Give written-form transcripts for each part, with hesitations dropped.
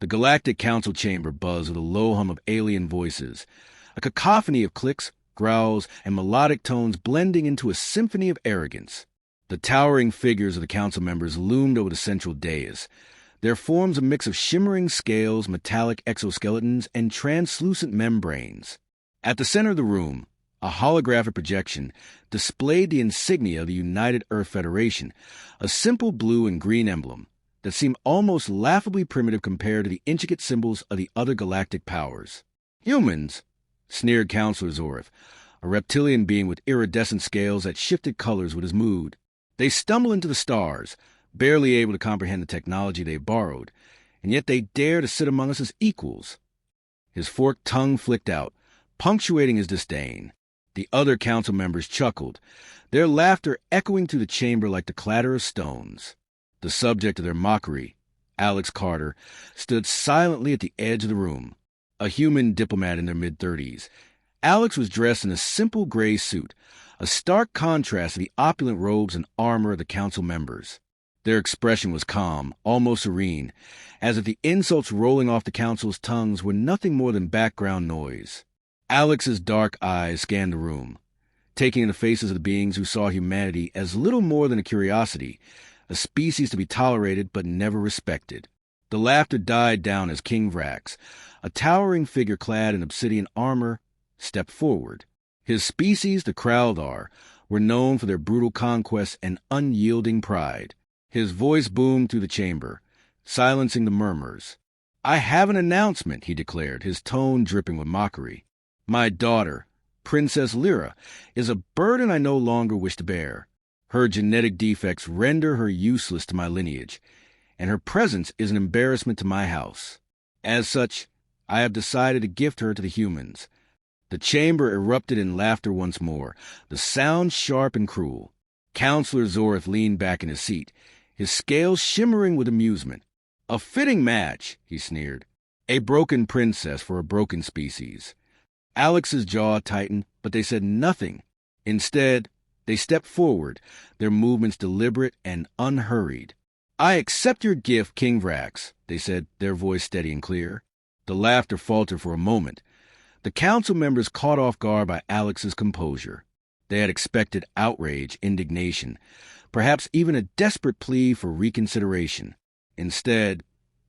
The Galactic Council chamber buzzed with a low hum of alien voices, a cacophony of clicks, growls, and melodic tones blending into a symphony of arrogance. The towering figures of the council members loomed over the central dais, their forms a mix of shimmering scales, metallic exoskeletons, and translucent membranes. At the center of the room, a holographic projection displayed the insignia of the United Earth Federation, a simple blue and green emblem that seemed almost laughably primitive compared to the intricate symbols of the other galactic powers. "Humans," sneered Counselor Zorth, a reptilian being with iridescent scales that shifted colors with his mood. "They stumble into the stars, barely able to comprehend the technology they borrowed, and yet they dare to sit among us as equals." His forked tongue flicked out, punctuating his disdain. The other council members chuckled, their laughter echoing through the chamber like the clatter of stones. The subject of their mockery, Alex Carter, stood silently at the edge of the room, a human diplomat in their mid-30s. Alex was dressed in a simple gray suit, a stark contrast to the opulent robes and armor of the council members. Their expression was calm, almost serene, as if the insults rolling off the council's tongues were nothing more than background noise. Alex's dark eyes scanned the room, taking in the faces of the beings who saw humanity as little more than a curiosity, a species to be tolerated but never respected. The laughter died down as King Vrax, a towering figure clad in obsidian armor, stepped forward. His species, the Kraldar, were known for their brutal conquests and unyielding pride. His voice boomed through the chamber, silencing the murmurs. "I have an announcement," he declared, his tone dripping with mockery. "My daughter, Princess Lyra, is a burden I no longer wish to bear. Her genetic defects render her useless to my lineage, and her presence is an embarrassment to my house. As such, I have decided to gift her to the humans." The chamber erupted in laughter once more, the sound sharp and cruel. Counselor Zorth leaned back in his seat, his scales shimmering with amusement. "A fitting match," he sneered. "A broken princess for a broken species." Alex's jaw tightened, but they said nothing. Instead, they stepped forward, their movements deliberate and unhurried. "I accept your gift, King Vrax," they said, their voice steady and clear. The laughter faltered for a moment. The council members caught off guard by Alex's composure. They had expected outrage, indignation, perhaps even a desperate plea for reconsideration. Instead,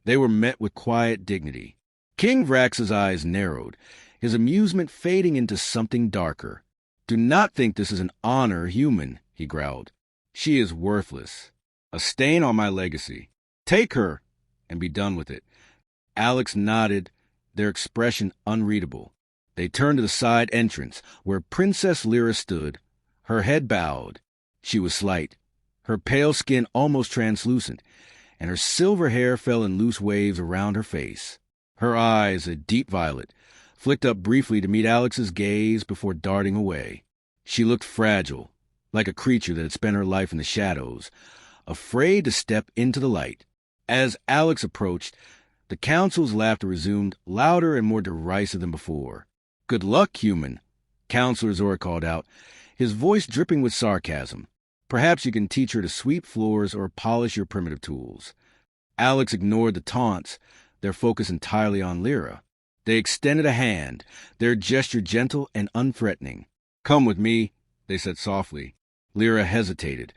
they were met with quiet dignity. King Vrax's eyes narrowed, his amusement fading into something darker. "Do not think this is an honor human," he growled. "She is worthless, a stain on my legacy. Take her and be done with it." Alex nodded, their expression unreadable. They turned to the side entrance, where Princess Lyra stood, her head bowed. She was slight, her pale skin almost translucent, and her silver hair fell in loose waves around her face. Her eyes, a deep violet, flicked up briefly to meet Alex's gaze before darting away. She looked fragile, like a creature that had spent her life in the shadows, afraid to step into the light. As Alex approached, the council's laughter resumed, louder and more derisive than before. "Good luck, human," Counselor Zorth called out, his voice dripping with sarcasm. "Perhaps you can teach her to sweep floors or polish your primitive tools." Alex ignored the taunts, their focus entirely on Lyra. They extended a hand, their gesture gentle and unthreatening. "Come with me," they said softly. Lyra hesitated,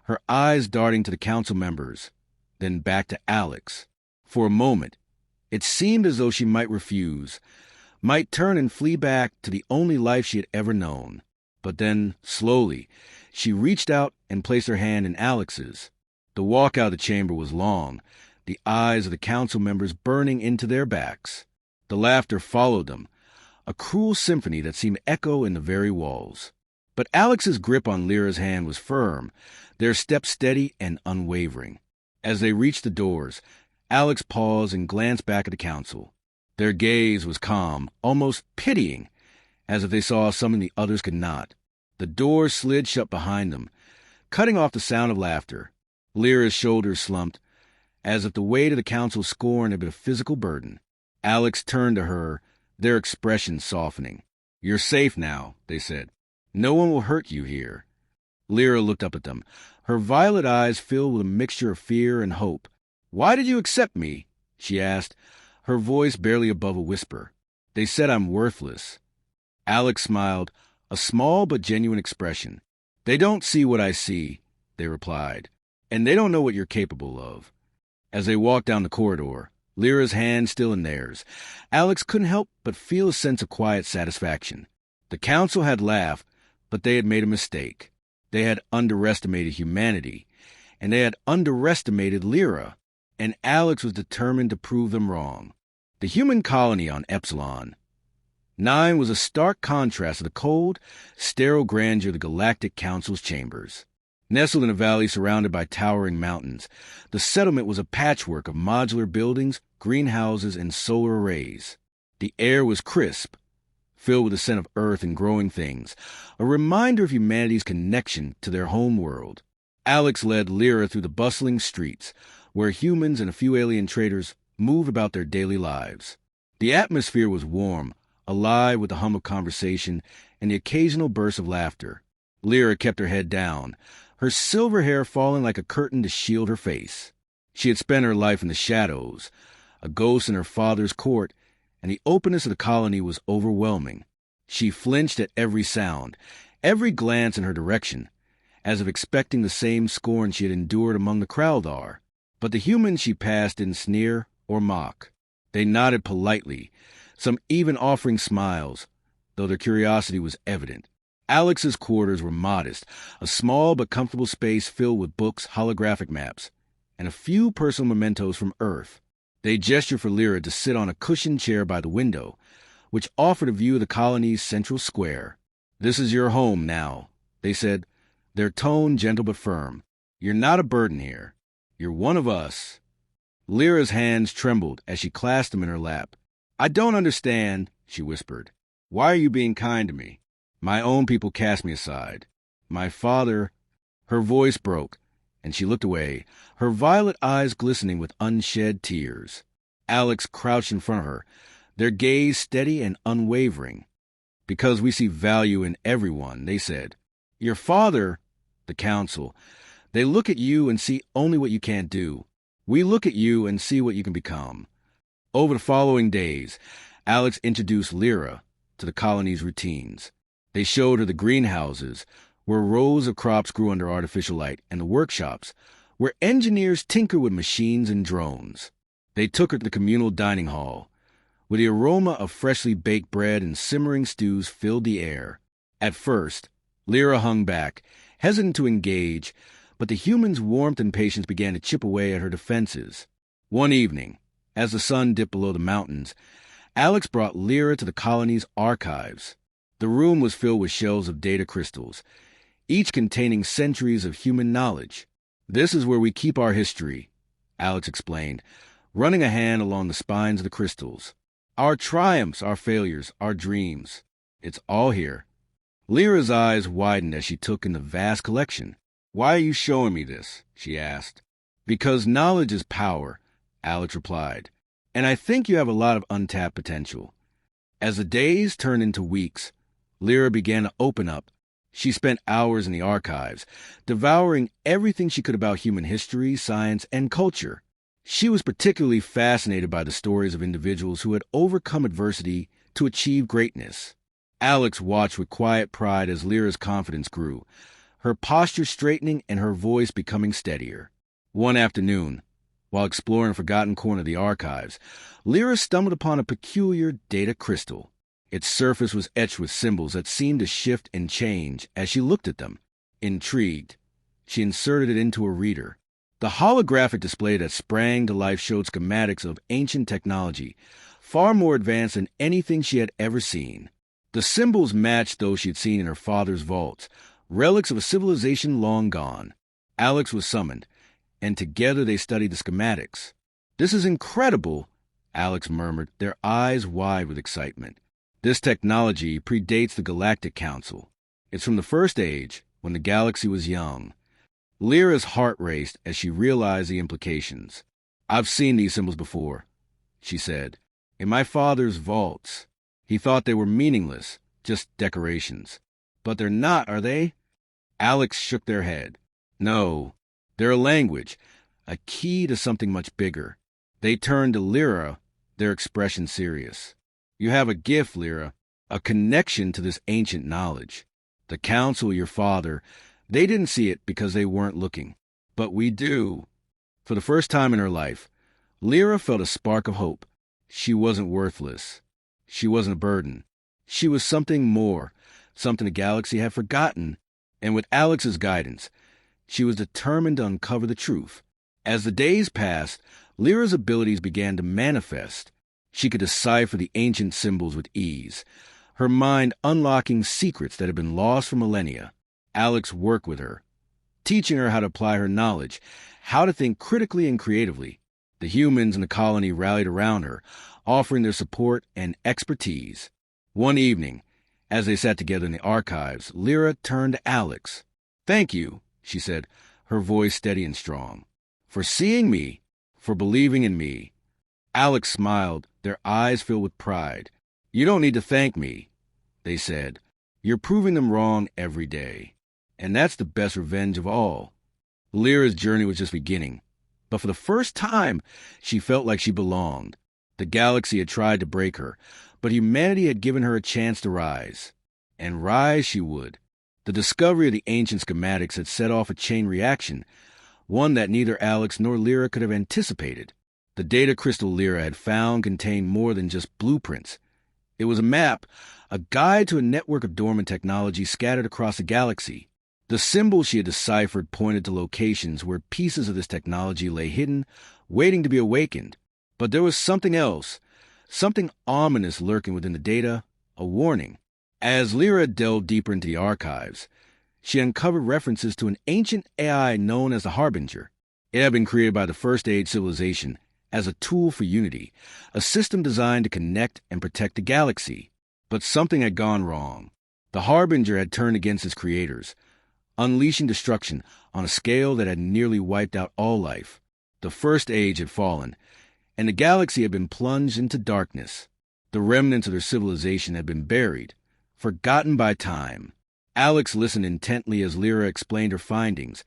her eyes darting to the council members, then back to Alex. For a moment, it seemed as though she might refuse, might turn and flee back to the only life she had ever known. But then, slowly, she reached out and placed her hand in Alex's. The walk out of the chamber was long, the eyes of the council members burning into their backs. The laughter followed them, a cruel symphony that seemed to echo in the very walls. But Alex's grip on Lyra's hand was firm, their steps steady and unwavering. As they reached the doors, Alex paused and glanced back at the council. Their gaze was calm, almost pitying, as if they saw something the others could not. The doors slid shut behind them, cutting off the sound of laughter. Lyra's shoulders slumped, as if the weight of the council's scorn had been a physical burden. Alex turned to her, their expressions softening. "You're safe now," they said. "No one will hurt you here." Lyra looked up at them, her violet eyes filled with a mixture of fear and hope. "Why did you accept me?" she asked, her voice barely above a whisper. They said I'm worthless. Alex smiled, a small but genuine expression. They don't see what I see, they replied, and they don't know what you're capable of. As they walked down the corridor, Lyra's hand still in theirs, Alex couldn't help but feel a sense of quiet satisfaction. The council had laughed, but they had made a mistake. They had underestimated humanity, and they had underestimated Lyra, and Alex was determined to prove them wrong. The human colony on Epsilon 9 was a stark contrast to the cold, sterile grandeur of the Galactic Council's chambers. Nestled in a valley surrounded by towering mountains, the settlement was a patchwork of modular buildings, greenhouses, and solar arrays. The air was crisp, filled with the scent of earth and growing things, a reminder of humanity's connection to their home world. Alex led Lyra through the bustling streets, where humans and a few alien traders moved about their daily lives. The atmosphere was warm, alive with the hum of conversation and the occasional burst of laughter. Lyra kept her head down, her silver hair falling like a curtain to shield her face. She had spent her life in the shadows, a ghost in her father's court, and the openness of the colony was overwhelming. She flinched at every sound, every glance in her direction, as if expecting the same scorn she had endured among the Crowdar. But the humans she passed didn't sneer or mock. They nodded politely, some even offering smiles, though their curiosity was evident. Alex's quarters were modest, a small but comfortable space filled with books, holographic maps, and a few personal mementos from Earth. They gestured for Lyra to sit on a cushioned chair by the window, which offered a view of the colony's central square. "This is your home now," they said, their tone gentle but firm. "You're not a burden here. You're one of us." Lyra's hands trembled as she clasped them in her lap. "I don't understand," she whispered. "Why are you being kind to me? My own people cast me aside. My father—" Her voice broke, and she looked away, her violet eyes glistening with unshed tears. Alex crouched in front of her, their gaze steady and unwavering. "Because we see value in everyone," they said. "Your father," the council, "they look at you and see only what you can't do. We look at you and see what you can become." Over the following days, Alex introduced Lyra to the colony's routines. They showed her the greenhouses, where rows of crops grew under artificial light, and the workshops, where engineers tinker with machines and drones. They took her to the communal dining hall, where the aroma of freshly baked bread and simmering stews filled the air. At first, Lyra hung back, hesitant to engage, but the humans' warmth and patience began to chip away at her defenses. One evening, as the sun dipped below the mountains, Alex brought Lyra to the colony's archives. The room was filled with shelves of data crystals, each containing centuries of human knowledge. "This is where we keep our history," Alex explained, running a hand along the spines of the crystals. "Our triumphs, our failures, our dreams. It's all here." Lyra's eyes widened as she took in the vast collection. "Why are you showing me this?" she asked. "Because knowledge is power," Alex replied, "and I think you have a lot of untapped potential." As the days turned into weeks, Lyra began to open up. She spent hours in the archives, devouring everything she could about human history, science, and culture. She was particularly fascinated by the stories of individuals who had overcome adversity to achieve greatness. Alex watched with quiet pride as Lyra's confidence grew, her posture straightening and her voice becoming steadier. One afternoon, while exploring a forgotten corner of the archives, Lyra stumbled upon a peculiar data crystal. Its surface was etched with symbols that seemed to shift and change as she looked at them. Intrigued, she inserted it into a reader. The holographic display that sprang to life showed schematics of ancient technology, far more advanced than anything she had ever seen. The symbols matched those she had seen in her father's vaults, relics of a civilization long gone. Alex was summoned, and together they studied the schematics. "This is incredible," Alex murmured, their eyes wide with excitement. "This technology predates the Galactic Council. It's from the First Age, when the galaxy was young." Lyra's heart raced as she realized the implications. "I've seen these symbols before," she said, "in my father's vaults. He thought they were meaningless, just decorations. But they're not, are they?" Alex shook their head. "No, they're a language, a key to something much bigger. They turned to Lyra, their expression serious. You have a gift, Lyra, a connection to this ancient knowledge. The council, your father, they didn't see it because they weren't looking. But we do. For the first time in her life, Lyra felt a spark of hope. She wasn't worthless. She wasn't a burden. She was something more, something the galaxy had forgotten. And with Alex's guidance, she was determined to uncover the truth. As the days passed, Lyra's abilities began to manifest. She could decipher the ancient symbols with ease, her mind unlocking secrets that had been lost for millennia. Alex worked with her, teaching her how to apply her knowledge, how to think critically and creatively. The humans in the colony rallied around her, offering their support and expertise. One evening, as they sat together in the archives, Lyra turned to Alex. "Thank you," she said, her voice steady and strong, "for seeing me, for believing in me." Alex smiled, their eyes filled with pride. "You don't need to thank me," they said. "You're proving them wrong every day. And that's the best revenge of all." Lyra's journey was just beginning, but for the first time, she felt like she belonged. The galaxy had tried to break her, but humanity had given her a chance to rise. And rise she would. The discovery of the ancient schematics had set off a chain reaction, one that neither Alex nor Lyra could have anticipated. The data crystal Lyra had found contained more than just blueprints. It was a map, a guide to a network of dormant technology scattered across the galaxy. The symbols she had deciphered pointed to locations where pieces of this technology lay hidden, waiting to be awakened. But there was something else, something ominous lurking within the data, a warning. As Lyra delved deeper into the archives, she uncovered references to an ancient AI known as the Harbinger. It had been created by the First Age civilization as a tool for unity, a system designed to connect and protect the galaxy. But something had gone wrong. The Harbinger had turned against its creators, unleashing destruction on a scale that had nearly wiped out all life. The First Age had fallen, and the galaxy had been plunged into darkness. The remnants of their civilization had been buried, forgotten by time. Alex listened intently as Lyra explained her findings,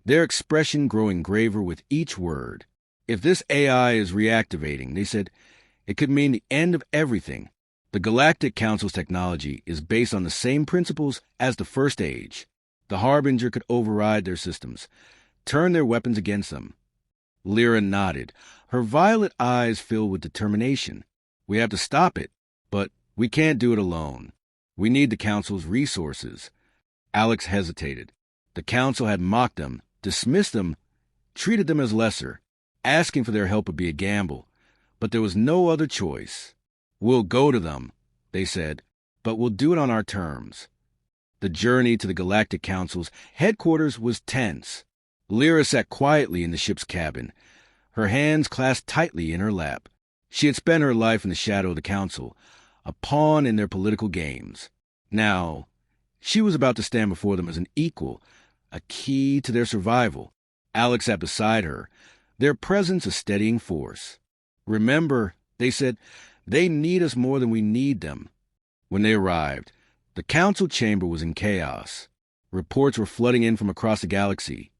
their expression growing graver with each word. "If this AI is reactivating," they said, "it could mean the end of everything. The Galactic Council's technology is based on the same principles as the First Age. The Harbinger could override their systems, turn their weapons against them." Lyra nodded, her violet eyes filled with determination. "We have to stop it, but we can't do it alone. We need the Council's resources." Alex hesitated. The Council had mocked them, dismissed them, treated them as lesser. Asking for their help would be a gamble, but there was no other choice. "We'll go to them," they said, "but we'll do it on our terms." The journey to the Galactic Council's headquarters was tense. Lyra sat quietly in the ship's cabin, her hands clasped tightly in her lap. She had spent her life in the shadow of the Council, a pawn in their political games. Now, she was about to stand before them as an equal, a key to their survival. Alex sat beside her, their presence a steadying force. "Remember," they said, "they need us more than we need them." When they arrived, the Council chamber was in chaos. Reports were flooding in from across the galaxy.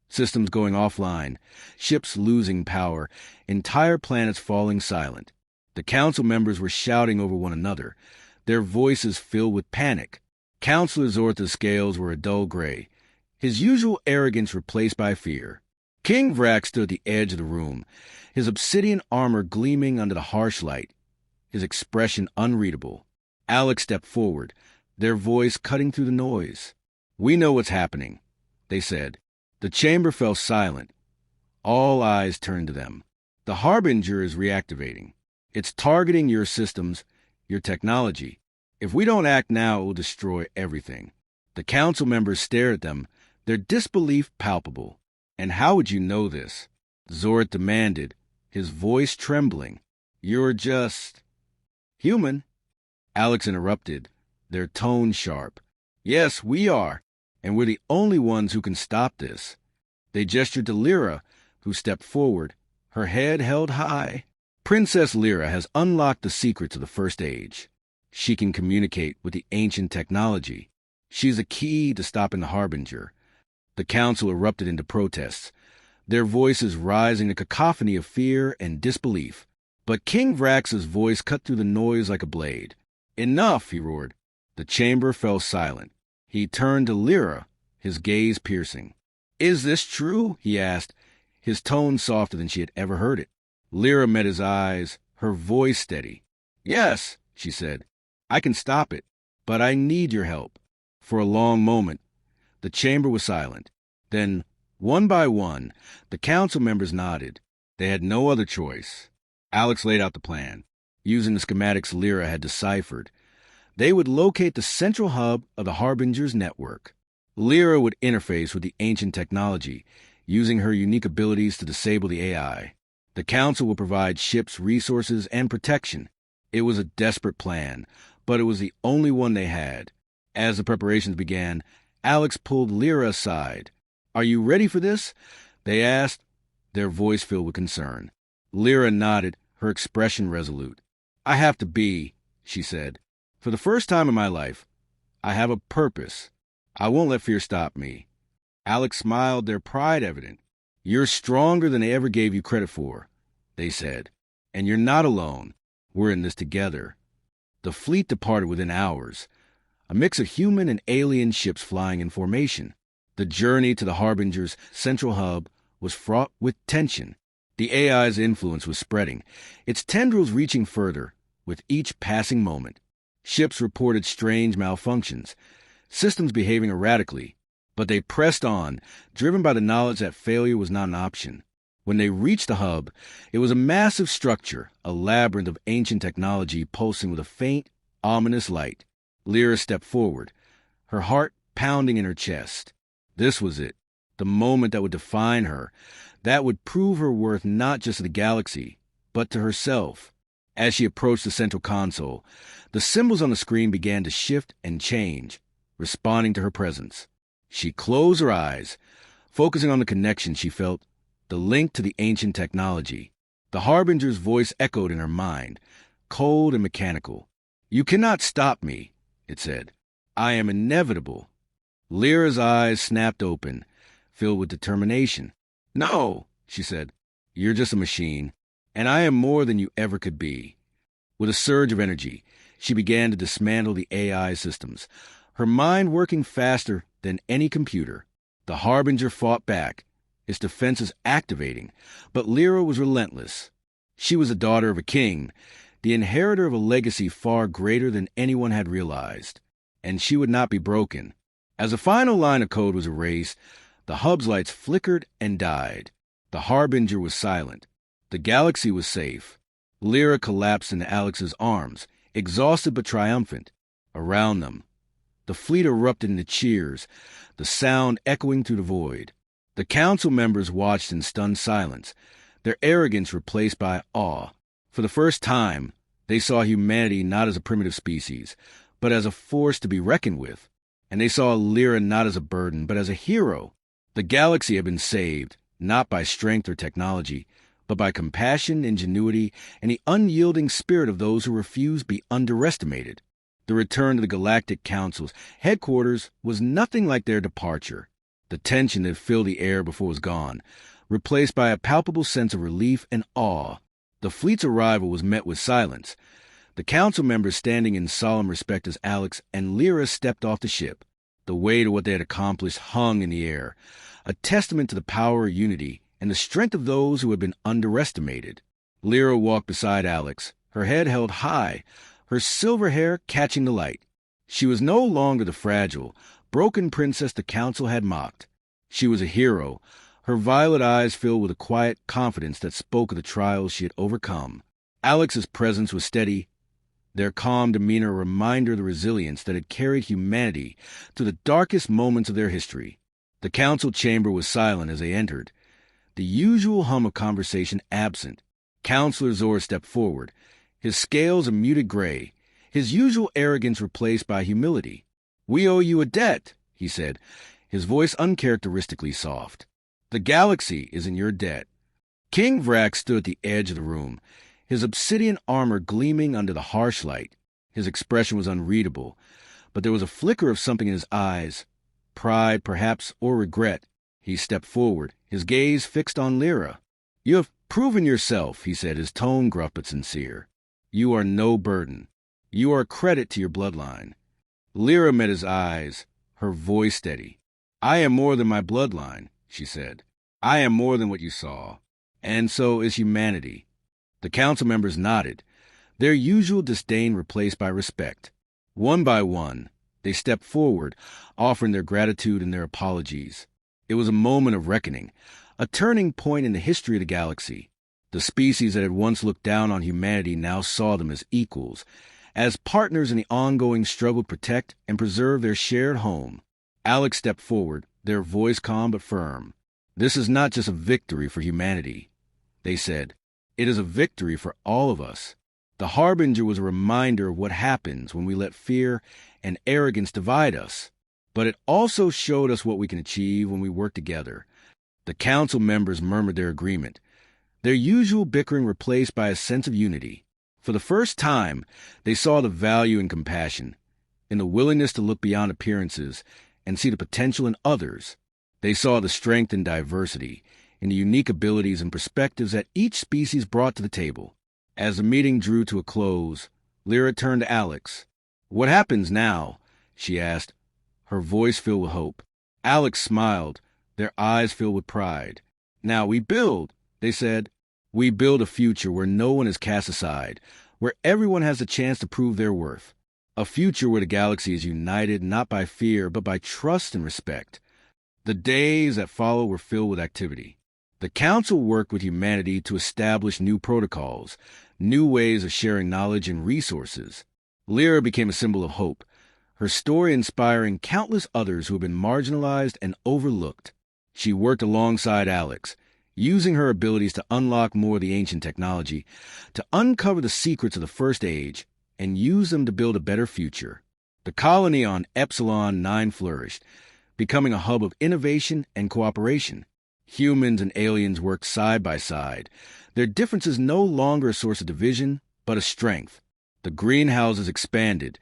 Systems going offline, ships losing power, entire planets falling silent. The Council members were shouting over one another, their voices filled with panic. Councilor Zorth's scales were a dull gray, his usual arrogance replaced by fear. King Vrack stood at the edge of the room, his obsidian armor gleaming under the harsh light, his expression unreadable. Alex stepped forward, their voice cutting through the noise. "We know what's happening," they said. The chamber fell silent. All eyes turned to them. "The Harbinger is reactivating. It's targeting your systems, your technology. If we don't act now, it will destroy everything." The Council members stared at them, their disbelief palpable. "And how would you know this?" Zorth demanded, his voice trembling. "You're just human." Alex interrupted, their tone sharp. "Yes, we are, and we're the only ones who can stop this." They gestured to Lyra, who stepped forward, her head held high. "Princess Lyra has unlocked the secrets of the First Age. She can communicate with the ancient technology. She's a key to stopping the Harbinger." The Council erupted into protests. their voices rising a cacophony of fear and disbelief. But King Vrax's voice cut through the noise like a blade. "Enough!" he roared. The chamber fell silent. He turned to Lyra, his gaze piercing. "Is this true?" he asked, his tone softer than she had ever heard it. Lyra met his eyes, her voice steady. "Yes," she said. "I can stop it, but I need your help." For a long moment, the chamber was silent. Then, one by one, the council members nodded. They had no other choice. Alex laid out the plan, using the schematics Lyra had deciphered. They would locate the central hub of the Harbinger's network. Lyra would interface with the ancient technology, using her unique abilities to disable the AI. The council would provide ships resources and protection. It was a desperate plan, but it was the only one they had. As the preparations began, Alex pulled Lyra aside. "Are you ready for this?" they asked, their voice filled with concern. Lyra nodded, her expression resolute. "I have to be," she said. "For the first time in my life, I have a purpose. I won't let fear stop me." Alex smiled, their pride evident. "You're stronger than they ever gave you credit for," they said. "And you're not alone. We're in this together." The fleet departed within hours, a mix of human and alien ships flying in formation. The journey to the Harbinger's central hub was fraught with tension. The AI's influence was spreading, its tendrils reaching further with each passing moment. Ships reported strange malfunctions, systems behaving erratically, but they pressed on, driven by the knowledge that failure was not an option. When they reached the hub, it was a massive structure, a labyrinth of ancient technology pulsing with a faint, ominous light. Lyra stepped forward, her heart pounding in her chest. This was it, the moment that would define her, that would prove her worth not just to the galaxy, but to herself. As she approached the central console, the symbols on the screen began to shift and change, responding to her presence. She closed her eyes, focusing on the connection she felt, the link to the ancient technology. The Harbinger's voice echoed in her mind, cold and mechanical. "You cannot stop me," it said. "I am inevitable." Lyra's eyes snapped open, filled with determination. "No," she said. "You're just a machine, and I am more than you ever could be." With a surge of energy, she began to dismantle the AI systems, her mind working faster than any computer. The Harbinger fought back, its defenses activating, but Lyra was relentless. She was the daughter of a king, the inheritor of a legacy far greater than anyone had realized, and she would not be broken. As the final line of code was erased, the hub's lights flickered and died. The Harbinger was silent. The galaxy was safe. Lyra collapsed into Alex's arms, exhausted but triumphant. Around them, the fleet erupted into cheers, the sound echoing through the void. The council members watched in stunned silence, their arrogance replaced by awe. For the first time, they saw humanity not as a primitive species, but as a force to be reckoned with. And they saw Lyra not as a burden, but as a hero. The galaxy had been saved, not by strength or technology, but by compassion, ingenuity, and the unyielding spirit of those who refused to be underestimated. The return to the Galactic Council's headquarters was nothing like their departure. The tension that filled the air before was gone, replaced by a palpable sense of relief and awe. The fleet's arrival was met with silence, the council members standing in solemn respect as Alex and Lyra stepped off the ship. The weight of what they had accomplished hung in the air, a testament to the power of unity and the strength of those who had been underestimated. Lyra walked beside Alex, her head held high, her silver hair catching the light. She was no longer the fragile, broken princess the council had mocked. She was a hero, her violet eyes filled with a quiet confidence that spoke of the trials she had overcome. Alex's presence was steady, their calm demeanor a reminder of the resilience that had carried humanity to the darkest moments of their history. The council chamber was silent as they entered, the usual hum of conversation absent. Counselor Zor stepped forward, his scales a muted gray, his usual arrogance replaced by humility. "We owe you a debt," he said, his voice uncharacteristically soft. "The galaxy is in your debt." King Vrax stood at the edge of the room, his obsidian armor gleaming under the harsh light. His expression was unreadable, but there was a flicker of something in his eyes, pride perhaps or regret. He stepped forward, his gaze fixed on Lyra. "You have proven yourself," he said, his tone gruff but sincere. "You are no burden. You are a credit to your bloodline." Lyra met his eyes, her voice steady. "I am more than my bloodline," she said. "I am more than what you saw. And so is humanity." The council members nodded, their usual disdain replaced by respect. One by one, they stepped forward, offering their gratitude and their apologies. It was a moment of reckoning, a turning point in the history of the galaxy. The species that had once looked down on humanity now saw them as equals, as partners in the ongoing struggle to protect and preserve their shared home. Alex stepped forward, their voice calm but firm. "This is not just a victory for humanity," they said. "It is a victory for all of us." The Harbinger was a reminder of what happens when we let fear and arrogance divide us. But it also showed us what we can achieve when we work together. The council members murmured their agreement, their usual bickering replaced by a sense of unity. For the first time, they saw the value in compassion, in the willingness to look beyond appearances and see the potential in others. They saw the strength in diversity, in the unique abilities and perspectives that each species brought to the table. As the meeting drew to a close, Lyra turned to Alex. "What happens now?" she asked, her voice filled with hope. Alex smiled, their eyes filled with pride. "Now we build," they said. "We build a future where no one is cast aside, where everyone has the chance to prove their worth. A future where the galaxy is united not by fear, but by trust and respect." The days that followed were filled with activity. The council worked with humanity to establish new protocols, new ways of sharing knowledge and resources. Lyra became a symbol of hope, her story inspiring countless others who had been marginalized and overlooked. She worked alongside Alex, using her abilities to unlock more of the ancient technology, to uncover the secrets of the First Age, and use them to build a better future. The colony on Epsilon 9 flourished, becoming a hub of innovation and cooperation. Humans and aliens worked side by side, their differences no longer a source of division, but a strength. The greenhouses expanded,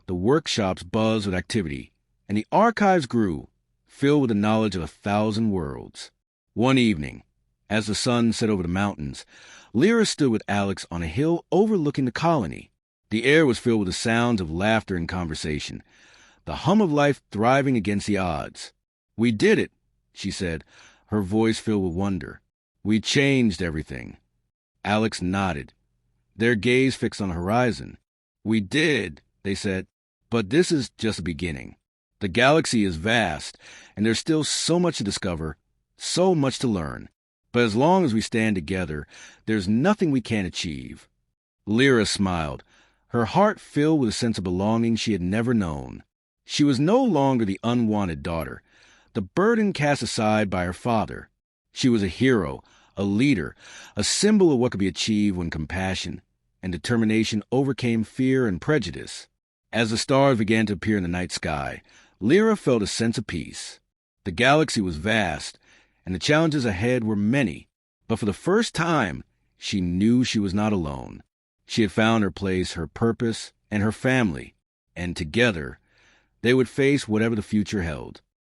the workshops buzzed with activity, and the archives grew, filled with the knowledge of 1,000 worlds. One evening, as the sun set over the mountains, Lyra stood with Alex on a hill overlooking the colony. The air was filled with the sounds of laughter and conversation, the hum of life thriving against the odds. "We did it," she said, her voice filled with wonder. "We changed everything." Alex nodded, their gaze fixed on the horizon. "We did," they said, "but this is just the beginning. The galaxy is vast, and there's still so much to discover, so much to learn. But as long as we stand together, there's nothing we can't achieve." Lyra smiled, her heart filled with a sense of belonging she had never known. She was no longer the unwanted daughter, the burden cast aside by her father. She was a hero, a leader, a symbol of what could be achieved when compassion and determination overcame fear and prejudice. As the stars began to appear in the night sky, Lyra felt a sense of peace. The galaxy was vast, and the challenges ahead were many, but for the first time, she knew she was not alone. She had found her place, her purpose, and her family, and together, they would face whatever the future held.